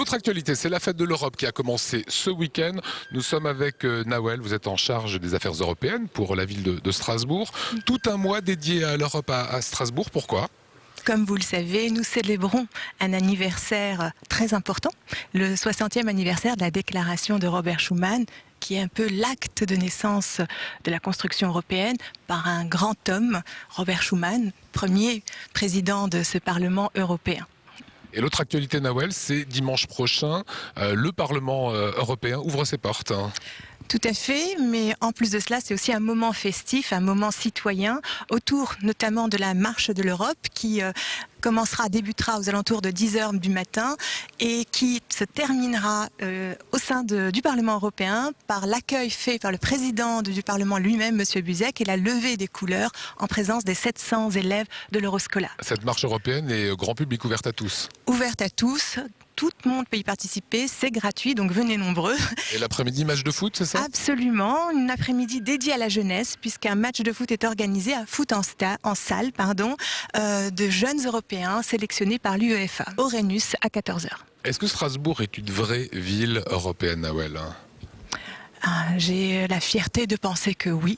Autre actualité, c'est la fête de l'Europe qui a commencé ce week-end. Nous sommes avec Nawel, vous êtes en charge des affaires européennes pour la ville de Strasbourg. Tout un mois dédié à l'Europe à Strasbourg, pourquoi ? Comme vous le savez, nous célébrons un anniversaire très important, le 60e anniversaire de la déclaration de Robert Schuman, qui est un peu l'acte de naissance de la construction européenne par un grand homme, Robert Schuman, premier président de ce Parlement européen. Et l'autre actualité, Nawel, c'est dimanche prochain, le Parlement européen ouvre ses portes. Tout à fait, mais en plus de cela, c'est aussi un moment festif, un moment citoyen, autour notamment de la marche de l'Europe qui débutera aux alentours de 10 h du matin et qui se terminera au sein du Parlement européen par l'accueil fait par le président du Parlement lui-même, M. Buzek, et la levée des couleurs en présence des 700 élèves de l'Euroscola. Cette marche européenne est grand public, ouverte à tous. Ouverte à tous. Tout le monde peut y participer, c'est gratuit, donc venez nombreux. Et l'après-midi, match de foot, c'est ça ? Absolument, une après-midi dédiée à la jeunesse, puisqu'un match de foot est organisé à foot en salle, de jeunes Européens sélectionnés par l'UEFA, au Rhenus à 14 h. Est-ce que Strasbourg est une vraie ville européenne, Nawel ? J'ai la fierté de penser que oui,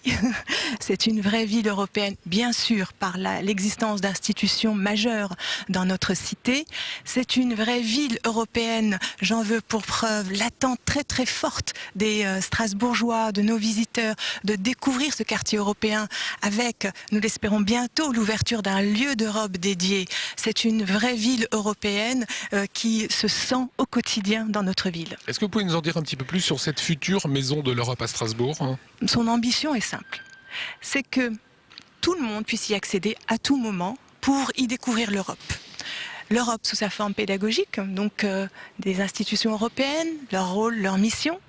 c'est une vraie ville européenne, bien sûr, par l'existence d'institutions majeures dans notre cité. C'est une vraie ville européenne, j'en veux pour preuve l'attente très très forte des Strasbourgeois, de nos visiteurs, de découvrir ce quartier européen avec, nous l'espérons bientôt, l'ouverture d'un lieu d'Europe dédié. C'est une vraie ville européenne qui se sent au quotidien dans notre ville. Est-ce que vous pouvez nous en dire un petit peu plus sur cette future maison de l'Europe à Strasbourg ? Son ambition est simple, c'est que tout le monde puisse y accéder à tout moment pour y découvrir l'Europe. L'Europe sous sa forme pédagogique, donc des institutions européennes, leur rôle, leur mission.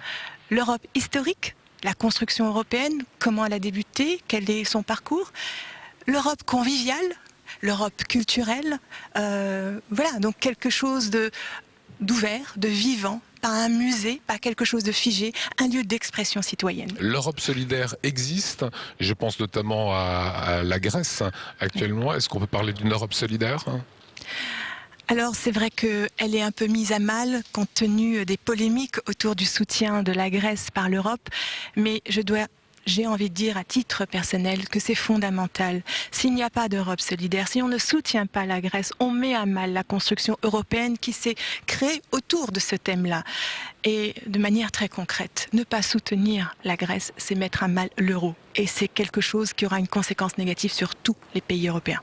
L'Europe historique, la construction européenne, comment elle a débuté, quel est son parcours. L'Europe conviviale, l'Europe culturelle, voilà, donc quelque chose d'ouvert, de vivant, pas un musée, pas quelque chose de figé, un lieu d'expression citoyenne. L'Europe solidaire existe, je pense notamment à la Grèce actuellement. Est-ce qu'on peut parler d'une Europe solidaire ? Alors c'est vrai qu'elle est un peu mise à mal compte tenu des polémiques autour du soutien de la Grèce par l'Europe, mais j'ai envie de dire à titre personnel que c'est fondamental. S'il n'y a pas d'Europe solidaire, si on ne soutient pas la Grèce, on met à mal la construction européenne qui s'est créée autour de ce thème-là. Et de manière très concrète, ne pas soutenir la Grèce, c'est mettre à mal l'euro. Et c'est quelque chose qui aura une conséquence négative sur tous les pays européens.